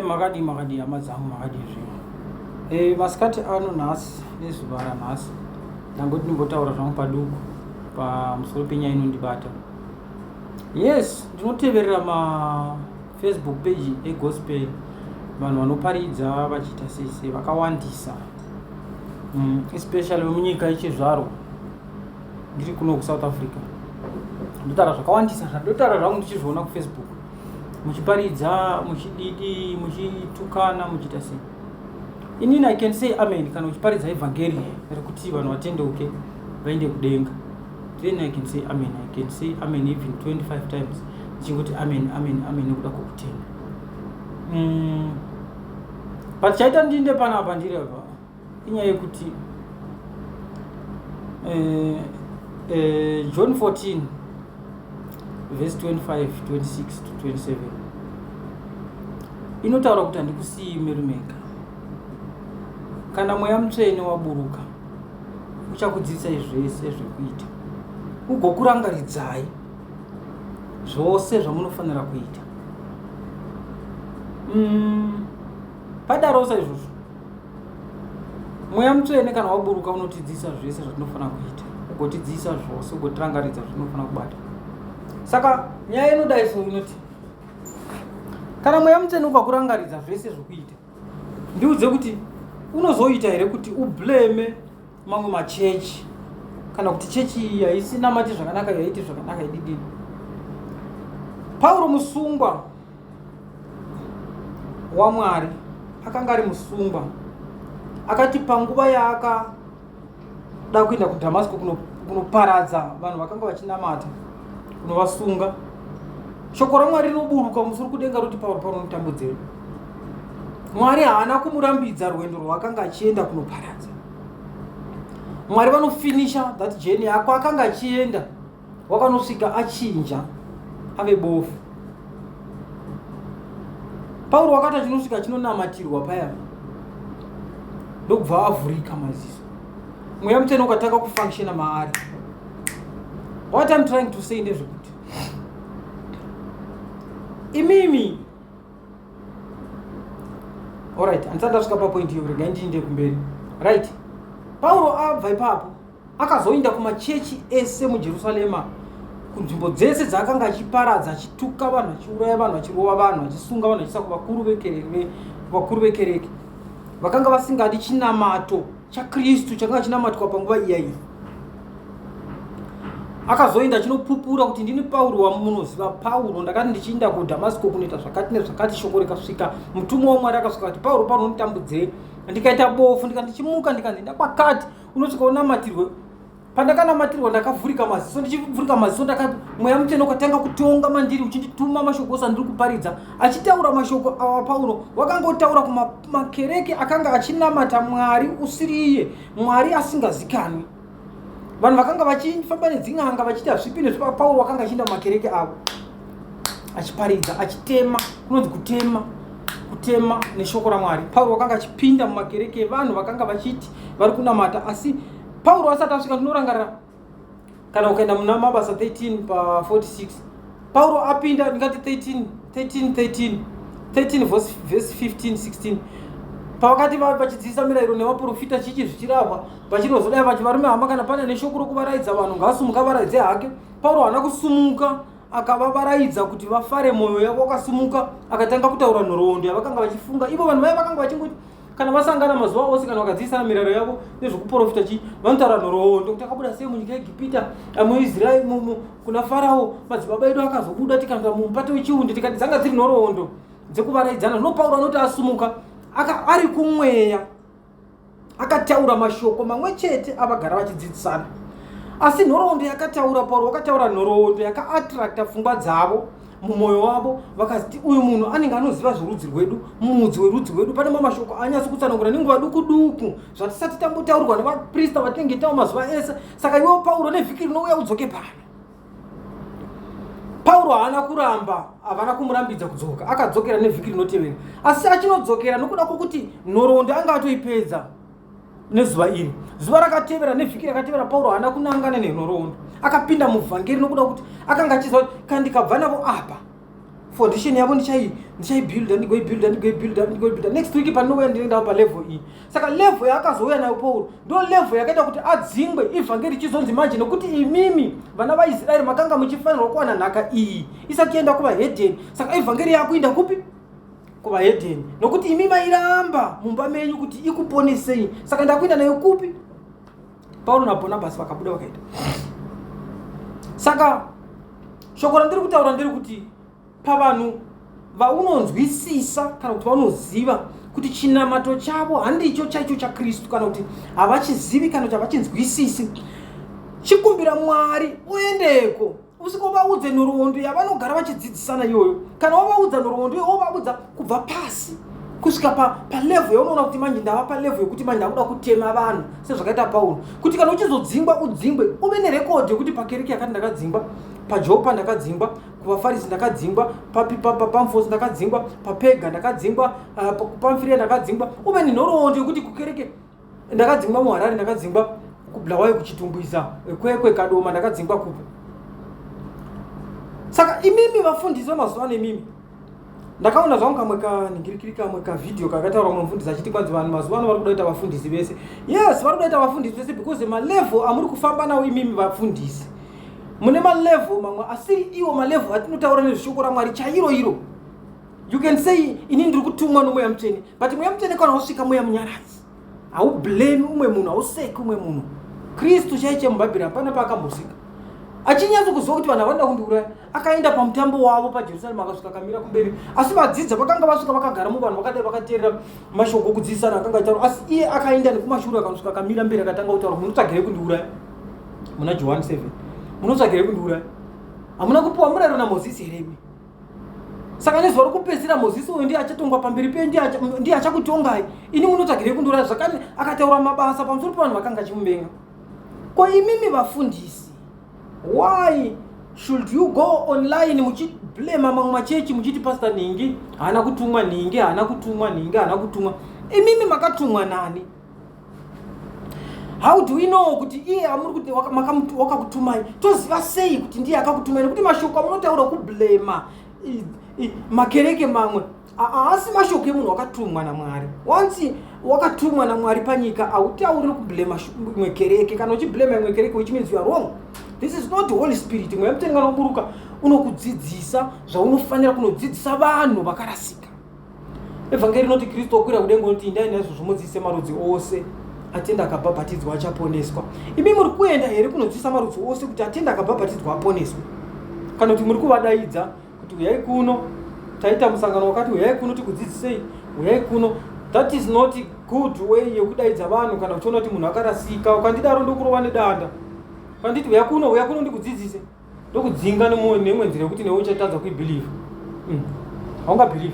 Makadi amazangu makadi zvino. Masikati ano nhasi nezuva ranhasi ndangoti ndimbotaura zvangu paduku pamusoro penyaya inondibata. Yes, ndinoteverera Facebook page egospel, vanhu vanoparidza vachiita sese vakawandisa, especially munyika yechizvaro ndiri kuno kuSouth Africa. Ndotaura zvakawandisa zvandotaura zvangu ndichizviona kuFacebook, muchiparidza, muchididi, muchitukana, muchiita sei. Inini I can say amen kana uchiparidza evangeli rekuti vanhu vatendeuke vaende kudenga. Then I can say amen. I can say amen even 25 times. Ndichingoti amen nekuda kwokutenda. But chaita ndinde panapa ndireva inyaya yekuti John 14 verse 25, 26 to 27 inotaura kuti handikusiyi merumeka. Kana mweya mutsvene waburuka uchakudzidzisai zvese zvekuita, ugokurangaridzai zvose zvamunofanira kuita. Padaro saizvozvo mweya mutsvene kana waburuka unotidzidzisa zvese zvatinofanira kuita, ugotidzidzisa zvose, ugotirangaridza zvatinofanira kubata. Saka nyaya inodai so inoti kana mweya mutsvene ukakurangaridza zvese zvekuita, ndiudze kuti unozoita here kuti ublame mamwe machechi kana kuti chechi iyi haisina mati zvakanaka, yaiti zvakanaka, ididini. Pauro musungwa waMwari akanga ari musungwa, akati panguva yaakada kuenda kuDhamasiko kunoparadza vanhu vakanga vachinamata, kunovasunga, shoko raMwari rinoburuka musoro kudenga roti Pauro unotambudzei. Mwari haana kumurambidza rwendo rwaakanga achienda kunoparadza. Mwari vanofinisha that journey yako akanga achienda, wakanosvika achinja ave bofu. Pauro wakati achinosvika achinonamatirwa paya ndokubva avhurika maziso, mweya mutsvene ukatanga kufunctiona maari. What I'm trying to say ndezvekuti imimi, alright, handisati ndasvika papoint iyo, regai ndiinde kumberi. Right, Pauro abva ipapo akazoenda kumachechi ese muJerusarema, kunzvimbo dzese dzaakanga achiparadza, achituka vanhu, achiuraya vanhu, achirova vanhu, achisunga vanhu, achiisa kuvakuru vekereke vakanga vasingadi chinamato chaKristu chakanga chinamatwa panguva iyayi. Akazoenda achinopupura kuti ndini Pauro wamunoziva, Pauro ndakati ndichienda kuDhamasiko kunoita zvakati nezvakati. Shoko rikasvika, mutumwa waMwari akasvika kuti Pauro unotambudzei. Ndikaita bofu, ndichimuka ndikaenda kwakati, unosvika unamatirwe. Pandakanamatirwa ndakavhurika maziso, ndichivhurika maziso mweya mutsvene ukatanga kutonga mandiri uchindituma mashoko ose andiri kuparidza, achitaura mashoko awa. Pauro wakangotaura kumakereke akanga achinamata Mwari usiri iye, Mwari asingazikanwi. Vanhu vakanga vachifamba nedzin'anga vachiita zvipi nezvipi. Pauro wakanga achienda mumakereke avo achiparidza, achitema, kunonzi kutema neshoko raMwari. Pauro wakanga achipinda mumakereke vanhu vakanga vachiti vari kunamata, asi Pauro asati asvika, tinorangarira kana ukaenda muna Mabasa 13 pa46, Pauro apinda, ndingati 13 verse 15, 16, pavakati vachidzidzisa mirayiro nevaprofita chichi zvichirahwa, vachinozodai vachi varume hama kana pane neshoko rokuvaraidza vanhu ngaasumuka varaidze hake. Pauro haana kusumuka akavavaraidza kuti vafare, mwoyo yavo wakasumuka, akatanga kutaura nhoroondo yavakanga vachifunga. Ivo vanhu vaya vakanga vachingoti kana vasangana mazuva ose, kana vakadzidzisana mirayiro yavo nezvokuprofita chi, vanotaura nhoroondo kuti akabuda sei munyika yeGipita, muIsraeri, kuna Farao, madzibaba edu akazobuda, tikaenda mumupata wechiundi, tikati dzanga dziri nhoroondo dzekuvaraidzana. Zvino Pauro anoti asumuka ari kumweya, akataura mashoko mamwe chete avagara vachidzidzisana, asi nhoroondo yakataura. Pauro wakataura nhoroondo yakaatracta pfungwa dzavo mumwoyo wavo, vakati uyu munhu anenge anoziva zvorudzi rwedu, mumudzi werudzi rwedu. Pane mamashoko anyatso kutsanangura nenguva duku duku zvatisati tambotaurirwa nevaprista vatinenge tawo mazuva ese. Saka iwewo Pauro nevhiki rinouya udzoke pano. Pauro haana kuramba, havana kumurambidza kudzoka, akadzokera nevhiki rinotevera. Asi achinodzokera nokuda kwokuti nhoroondo anga atoipedza nezuva iri. Zuva rakatevera nevhiki rakatevera Pauro haana kunangana nenhoroondo, akapinda muvhangeri nokuda kuti akanga achiziva kuti kana ndikabva navo apa foundation yavo ndichaibuilda next week panouya ndinoenda palevel iyi. Saka level yaakazouya nayo Paul ndo level yakaita kuti adzingwe evhangeri chizonzi manje, nokuti imimi vana vaIsraeri makanga muchifanirwa kuwana nhaka iyi isati yaenda kuvahedheni. Saka evhangeri yakuinda kupi? Kuvahedheni, nokuti imi mairamba mumba menyu kuti ikuponesei. Saka ndakuinda nayo kupi? Paulo naBhanabhasi vakabuda vakaita. Saka shoko randiri kutaura ndiri kuti pavanhu vaunonzwisisa kana kuti vanoziva kuti chinamato chavo handicho chaicho chaKristu, kana kuti havachizivi kana kuti havachinzwisisi, chikumbira Mwari uendeko usikovaudze nhoroondo yavanogara vachidzidzisana iyoyo. Kana wavaudza nhoroondo iyo wovaudza kubva pasi kusvika palevel yaunoona kuti manje ndava palevel yokuti manje ndakuda kutema vanhu sezvakaita Paulo, kuti kana uchizodzingwa udzingwe uve nerekodhi yokuti pakereke yakati ndakadzingwa, paJopa ndakadzingwa, kuvaFarisi ndakadzingwa, paPamfosi ndakadzingwa, paPega ndakadzingwa, paPamfiria ndakadzingwa, uve nenhoroondo yokuti kukereke ndakadzingwa muHarare, ndakadzingwa kuBulawayo kuchitumbwiza, kwekwe Kadoma ndakadzingwa kupo. Saka imimi vafundisi vemazuva ano imimi ndakaona zvangu kamwe kaningirikiri kamwe kavidhio kakataura mumwe mufundisi achiti kwanzi vanhu mazuva ano vari kuda kuita vafundisi vese. Yes, vari kuda kuita vafundisi vese because malevel amuri kufamba nawo imimi vafundisi mune malevel mamwe asiri iwo malevel atinotaura nezveshoko raMwari chairo iro. You can say ini ndiri kutumwa nomweya mutsvene, but mweya mutsvene kana usvika mweya munyaradzi haublame umwe munhu, hauseki umwe munhu. Kristu chaiche mubhabhiri hapana paakambosvika achinyatso kuziva kuti vanhu havanoda kundiuraya, akaenda pamutambo wavo paJerusarema akasvika akamira kumberi. Asi vadzidza vakanga vasvika vakagara muvanhu vakadai vakateerera mashoko okudzidzisana akanga achitaura, asi iye akaenda nekumashure akanosvika akamira mberi akatanga kutaura, munotsvagirei kundiuraya? Muna Johani 7 munotsvagirei kundiuraya? Hamuna kupiwa murayiro naMozisi here? Saka nezuva rokupedzisira Mozisi uyu ndiye achatongwa pamberi penyu, ndiye achakutongai, ini munotsvagirei kundiuraya? Zvakare akataura mabasa pamusoro pevanhu vakanga achimuvenga. Ko imimi vafundisi, why should you go online muchiblame mamwe machechi muchiti Pastor Ningi haana kutumwa, Ningi haana kutumwa, Ningi haana kutumwa? Imimi makatumwa nani? How do we know kuti iye amuri kuti wakakutumai? Toziva sei kuti ndiye akakutumai? Nekuti mashoko amunotaura kublema makereke mamwe asi mashoko emunhu wakatumwa naMwari. Once wakatumwa naMwari panyika hautauri kublema imwe kereke. Kana uchiblema imwe kereke which means you are wrong. This is not the Holy Spirit. Mweya mutsvene kana uburuka unokudzidzisa zvaunofanira kunodzidzisa vanhu vakarasika. Evhangeri inoti Kristu okwira kudenga unoti endai naizvozvo mudzidzise marudzi ose, atenda akabhabhatidzwa achaponeswa. Imi muri kuenda here kunodzidzisa marudzi ose kuti atenda akabhabhatidzwa aponeswe? Kana kuti muri kuvadaidza kuti uyai kuno, taita musangano wakati uyai kuno tikudzidzisei, uyai kuno? That is not a good way yokudaidza vanhu. Kana uchiona kuti munhu akarasika ukandidaro ndokurova nedanda, panditi uya kuno ndikudzidzise, ndokudzinga nemwe nzira yekuti newe uchatadza kuibelieve. Haungabelieve.